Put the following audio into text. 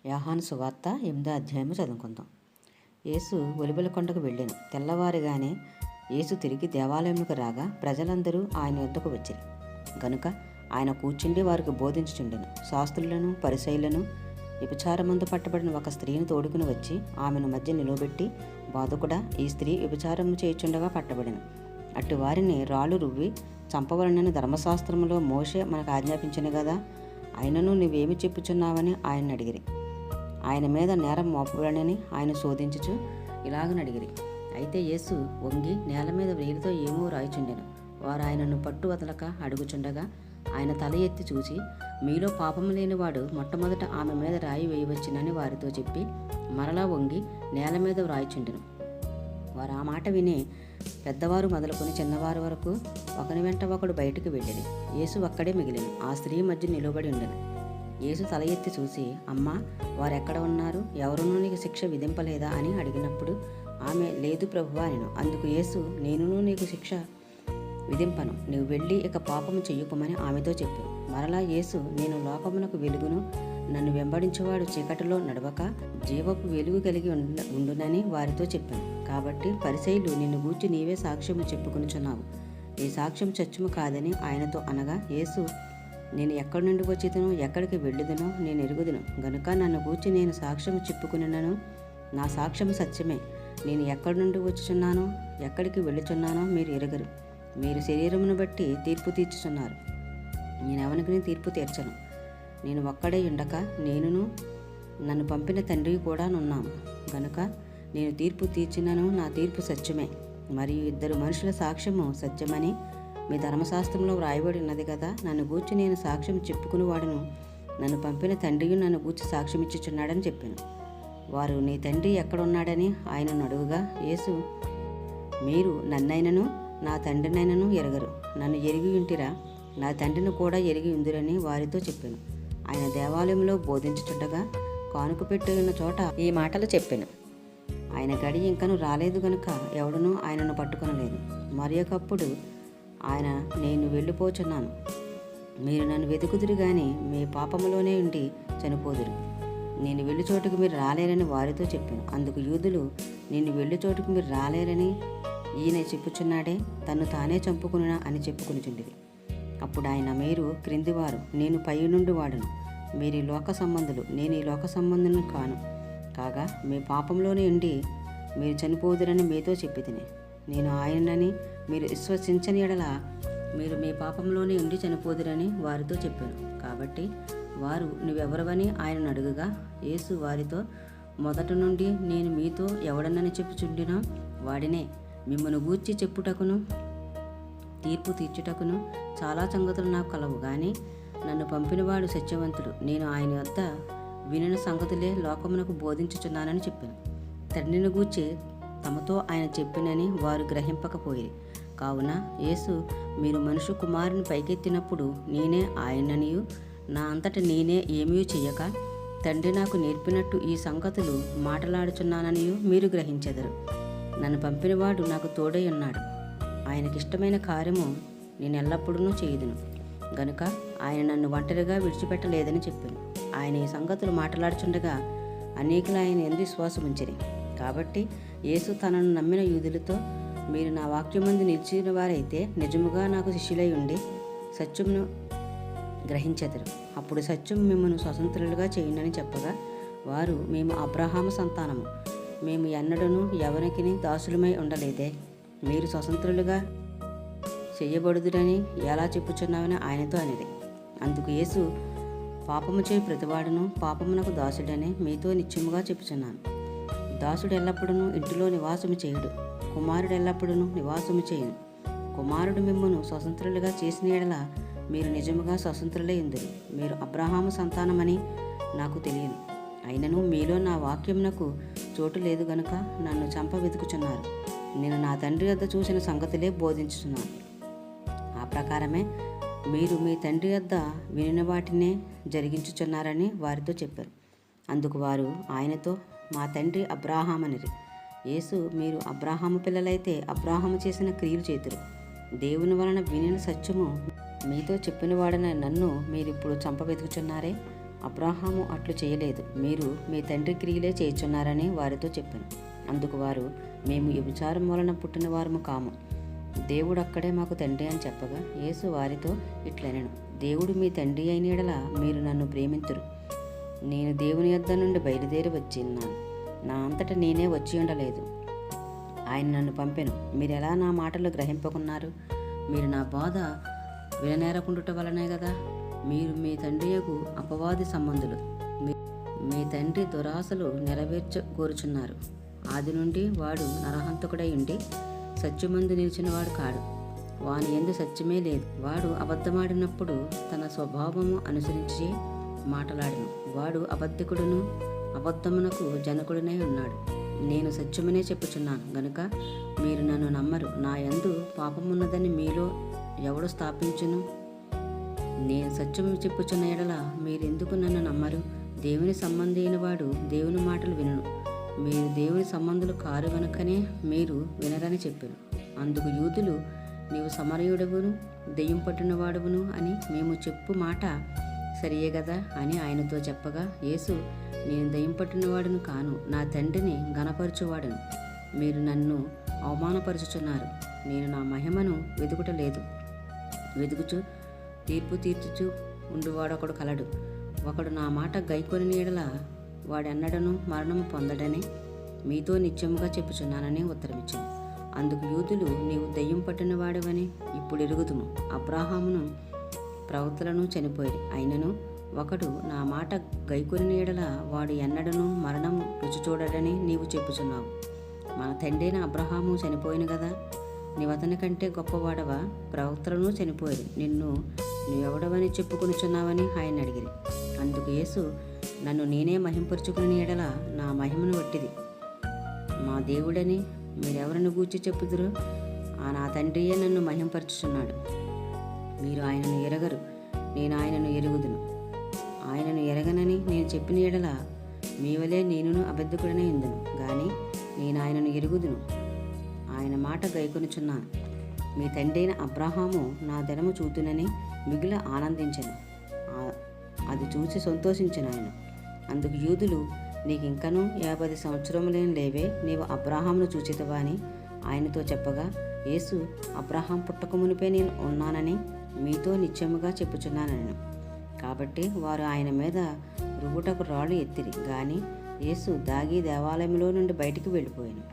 యోహాను సువార్త 8వ అధ్యాయము చదువుకుందాం. యేసు ఒలివల కొండకు వెళ్ళెను. తెల్లవారుగానే యేసు తిరిగి దేవాలయంలోకి రాగా ప్రజలందరూ ఆయన యొద్దకు వచ్చిరి. గనుక ఆయన కూర్చుండి వారికి బోధించుచుండెను. శాస్త్రులను పరిసయ్యులను వ్యభిచారమందు పట్టబడిన ఒక స్త్రీని తోడుకుని వచ్చి ఆమెను మధ్య నిలవబెట్టి, బోధకుడా, ఈ స్త్రీ వ్యభిచారము చేయుచుండగా పట్టబడెను. అట్టి వారిని రాళ్ళు రువ్వి చంపవలనని ధర్మశాస్త్రములో మోషే మనకు ఆజ్ఞాపించెను కదా, ఆయనను నువ్వేమి చెప్పుచున్నావని ఆయన అడిగిరి. ఆయన మీద నేరం మోపబడనని ఆయన శోధించుచు ఇలాగనడిగిరి. అయితే యేసు వంగి నేల మీద వేలితో ఏమో రాయిచుండెను. వారు ఆయనను పట్టు వదలక అడుగుచుండగా ఆయన తల ఎత్తి చూసి, మీలో పాపము లేనివాడు మొట్టమొదట ఆమె మీద రాయి వేయవచ్చునని వారితో చెప్పి మరలా వంగి నేల మీద వ్రాయిచుండెను. వారు ఆ మాట విని పెద్దవారు మొదలుకొని చిన్నవారి వరకు ఒకని వెంట ఒకడు బయటికి వెళ్ళిరి. యేసు అక్కడే మిగిలిన ఆ స్త్రీ మధ్య నిలబడి ఉండెను. యేసు తల ఎత్తి చూసి, అమ్మా, వారెక్కడ ఉన్నారు? ఎవరునూ నీకు శిక్ష విధింపలేదా అని అడిగినప్పుడు ఆమె, లేదు ప్రభువా అనెను. అందుకు యేసు, నేనును నీకు శిక్ష విధింపను, నీవు వెళ్ళి ఇక పాపము చెయ్యకుమని ఆమెతో చెప్పాను. మరలా యేసు, నేను లోకమునకు వెలుగును, నన్ను వెంబడించేవాడు చీకటిలో నడవక జీవపు వెలుగు కలిగి ఉండునని వారితో చెప్పాను. కాబట్టి పరిసయ్యులు నిన్ను గూర్చి నీవే సాక్ష్యము చెప్పుకొనుచున్నావు, ఈ సాక్ష్యం సత్యము కాదని ఆయనతో అనగా, యేసు, నేను ఎక్కడి నుండి వచ్చిదనో ఎక్కడికి వెళ్ళుదనో నేను ఎరుగుదును, గనుక నన్ను గూర్చి నేను సాక్ష్యము చెప్పుకున్నాను. నా సాక్ష్యము సత్యమే. నేను ఎక్కడి నుండి వచ్చుచున్నానో ఎక్కడికి వెళ్ళుచున్నానో మీరు ఎరుగరు. మీరు శరీరమును బట్టి తీర్పు తీర్చుచున్నారు, నేనెవనికి తీర్పు తీర్చను. నేను ఒక్కడే ఉండక నేనును నన్ను పంపిన తండ్రి కూడా నున్నాము. గనుక నేను తీర్పు తీర్చినను నా తీర్పు సత్యమే, మరియు ఇద్దరు మనుషుల సాక్ష్యము సత్యమని మీ ధర్మశాస్త్రంలో వ్రాయబడి ఉన్నది కదా. నన్ను గూర్చి నేను సాక్ష్యం చెప్పుకునేవాడును, నన్ను పంపిన తండ్రి నన్ను గూర్చి సాక్ష్యం ఇచ్చుచున్నాడని చెప్పాను. వారు, నీ తండ్రి ఎక్కడున్నాడని ఆయనను అడుగుగా యేసు, మీరు నన్నైనను నా తండ్రినైనను ఎరగరు. నన్ను ఎరిగి ఉంటిరా, నా తండ్రిని కూడా ఎరిగి ఉందిరని వారితో చెప్పాను. ఆయన దేవాలయంలో బోధించుచుండగా కానుక పెట్టి ఉన్న చోట ఈ మాటలు చెప్పాను. ఆయన గడి ఇంకను రాలేదు గనుక ఎవడునూ ఆయనను పట్టుకొనలేదు. మరి ఒకప్పుడు ఆయన, నేను వెళ్ళిపోచున్నాను, మీరు నన్ను వెతుకుదురు గాని మీ పాపములోనే ఉండి చనిపోదురు. నేను వెళ్ళి చోటుకు మీరు రాలేరని వారితో చెప్పాను. అందుకు యూదులు, నేను వెళ్ళి చోటుకు మీరు రాలేరని ఈయన చెప్పుచున్నాడే, తన్ను తానే చంపుకున్నా అని చెప్పుకొనిచుండిరి. అప్పుడు ఆయన, మీరు క్రిందివారు, నేను పై నుండి వాడును, మీరు ఈ లోక సంబంధులు, నేను ఈ లోక సంబంధులను కాను. కాగా మీ పాపంలోనే ఉండి మీరు చనిపోదురని మీతో చెప్పితిని. నేను ఆయనని మీరు విశ్వసించని యెడల మీరు మీ పాపంలోనే ఉండి చనిపోదురని వారితో చెప్పాను. కాబట్టి వారు, నువ్వెవరవని ఆయనను అడుగగా యేసు వారితో, మొదట నుండి నేను మీతో ఎవడనని చెప్పుచుండినో వాడినే. మిమ్మల్ని గూర్చి చెప్పుటకును తీర్పు తీర్చుటకును చాలా సంగతులు నాకు కలవు, కానీ నన్ను పంపినవాడు సత్యవంతుడు. నేను ఆయన వద్ద వినిన సంగతులే లోకమునకు బోధించుచున్నానని చెప్పాను. తండ్రిని గూర్చి తమతో ఆయన చెప్పినని వారు గ్రహింపకపోయిరి. కావున యేసు, మీరు మనుష్య కుమారుని పైకెత్తినప్పుడు నేనే ఆయననియు నా అంతట నేనే ఏమీ చెయ్యక తండ్రి నాకు నేర్పినట్టు ఈ సంగతులు మాట్లాడుచున్నాననియు మీరు గ్రహించెదరు. నన్ను పంపినవాడు నాకు తోడై ఉన్నాడు, ఆయనకిష్టమైన కార్యము నేను ఎల్లప్పుడూ చేయుదును. గనుక ఆయన నన్ను ఒంటరిగా విడిచిపెట్టలేదని చెప్పాను. ఆయన ఈ సంగతులు మాట్లాడుచుండగా అనేకులు ఆయన యందు విశ్వాసం ఉంచిరి. కాబట్టి యేసు తనను నమ్మిన యూదులతో, మీరు నా వాక్యమందు నిలిచిన వారైతే నిజముగా నాకు శిష్యులై ఉండి సత్యమును గ్రహించెదరు. అప్పుడు సత్యం మిమ్మల్ని స్వతంత్రులుగా చేయునని చెప్పగా వారు, మేము అబ్రహాము సంతానము, మేము ఎన్నడూను ఎవరికిని దాసులమై ఉండలేదే, మీరు స్వతంత్రులుగా చేయబడుదురని ఎలా చెప్పుచున్నావని ఆయనతో అనేది. అందుకు యేసు, పాపము చేయి ప్రతివాడును పాపమునకు దాసుడని మీతో నిశ్చయముగా చెప్పుచున్నాను. దాసుడు ఎల్లప్పుడూ ఇంటిలో నివాసము చేయుడు, కుమారుడు ఎల్లప్పుడూ నివాసము చేయును. కుమారుడు మిమ్మును స్వతంత్రులుగా చేసిన యెడల మీరు నిజముగా స్వతంత్రులై ఉందురు. మీరు అబ్రహాము సంతానమని నాకు తెలియను, అయినను మీలో నా వాక్యమునకు చోటు లేదు గనుక నన్ను చంప వెతుకుచున్నారు. నేను నా తండ్రి వద్ద చూసిన సంగతులే బోధించుచున్నాను. ఆ ప్రకారమే మీరు మీ తండ్రి వద్ద వినిన వాటినే జరిగించుచున్నారని వారితో చెప్పారు. అందుకు వారు ఆయనతో, మా తండ్రి అబ్రాహామనిరి. యేసు, మీరు అబ్రాహాము పిల్లలైతే అబ్రాహాము చేసిన క్రియలు చేతురు. దేవుని వలన వినిన సత్యము మీతో చెప్పినవాడన నన్ను మీరిప్పుడు చంపబెతుకుచున్నారే, అబ్రాహాము అట్లు చేయలేదు, మీరు మీ తండ్రి క్రియలే చేయుచున్నారని వారితో చెప్పాను. అందుకు వారు, మేము వ్యభిచారం వలన పుట్టిన వారము కాము, దేవుడు అక్కడే మాకు తండ్రి అని చెప్పగా యేసు వారితో ఇట్లనెను, దేవుడు మీ తండ్రి అయిన యెడల మీరు నన్ను ప్రేమింతురు. నేను దేవుని యొద్ద నుండి బయలుదేరి వచ్చి ఉన్నాను, నా అంతట నేనే వచ్చి ఉండలేదు, ఆయన నన్ను పంపెను. మీరెలా నా మాటలు గ్రహింపకున్నారు? మీరు నా బోధ విననేరకుండుట వలనే కదా. మీరు మీ తండ్రియకు అపవాది సంబంధులు, మీ తండ్రి దురాశలు నెరవేర్చగోరుచున్నారు. ఆది నుండి వాడు నరహంతకుడై ఉండి సత్యమందు నిలిచినవాడు కాడు, వాని యందు సత్యమే లేదు. వాడు అబద్ధమాడినప్పుడు తన స్వభావము అనుసరించి మాటలాడెను. వాడు అబద్ధికుడును అబద్ధమునకు జనకుడునై ఉన్నాడు. నేను సత్యమనే చెప్పుచున్నాను గనుక మీరు నన్ను నమ్మరు. నా యందు పాపమున్నదని మీలో ఎవడు స్థాపించును? నేను సత్యము చెప్పుచున్న ఎడల మీరెందుకు నన్ను నమ్మరు? దేవుని సంబంధి అయిన వాడు దేవుని మాటలు వినును. మీరు దేవుని సంబంధులు కారు గనుకనే మీరు వినరని చెప్పాను. అందుకు యూదులు, నీవు సమరయుడవును దెయ్యం పట్టిన వాడవును అని మేము చెప్పు మాట సరియే కదా అని ఆయనతో చెప్పగా యేసు, నేను దెయ్యం పట్టినవాడును కాను, నా తండ్రిని గణపరచువాడను. మీరు నన్ను అవమానపరుచుచున్నారు. నేను నా మహిమను వెతుకుటలేదు, వెతుకుచు తీర్పు తీర్చుచు ఉండువాడొకడు కలడు. ఒకడు నా మాట గైకొని నీడల వాడెన్నడను మరణము పొందడని మీతో నిత్యముగా చెప్పుచున్నానని ఉత్తరమిచ్చాను. అందుకు యూదులు, నీవు దెయ్యం పట్టిన వాడవని ఇప్పుడు ఎరుగుదుము. అబ్రాహామును ప్రవక్తలను చనిపోయి అయినను ఒకడు నా మాట గైకొని నీడల వాడు ఎన్నడను మరణం రుచి చూడడని నీవు చెప్పుచున్నావు. మన తండ్రైన అబ్రహాము చనిపోయిన కదా, నీవతని కంటే గొప్పవాడవా? ప్రవక్తలను చనిపోయి నువ్వెవడవని చెప్పుకొనుచున్నావని ఆయన అడిగిరి. అందుకు యేసు, నన్ను నేనే మహింపరుచుకుని ఎడల నా మహిమను వట్టిది. మా దేవుడని మీరెవరిని గూర్చి చెప్పుదురు? నా తండ్రియే నన్ను మహింపరచుచున్నాడు. మీరు ఆయనను ఎరగరు, నేను ఆయనను ఎరుగుదును. ఆయనను ఎరగనని నేను చెప్పిన ఎడల మీ వలే నేనును అబద్ధకుడనే ఉందును, గాని నేను ఆయనను ఎరుగుదును, ఆయన మాట గైకొనుచున్నాను. మీ తండ్రైన అబ్రహాము నా ధనము చూతునని మిగుల ఆనందించెను, అది చూసి సంతోషించెను ఆయన. అందుకు యూదులు, నీకు ఇంకనూ 50 సంవత్సరములేం లేవే, నీవు అబ్రహామును చూచితవా అని ఆయనతో చెప్పగా యేసు, అబ్రహాం పుట్టక మునిపే నేను ఉన్నానని మీతో నిత్యముగా చెప్పుచున్నానని. కాబట్టి వారు ఆయన మీద రువ్వుటకు రాళ్ళు ఎత్తిరి, గాని యేసు దాగి దేవాలయంలో నుండి బయటికి వెళ్ళిపోయాను.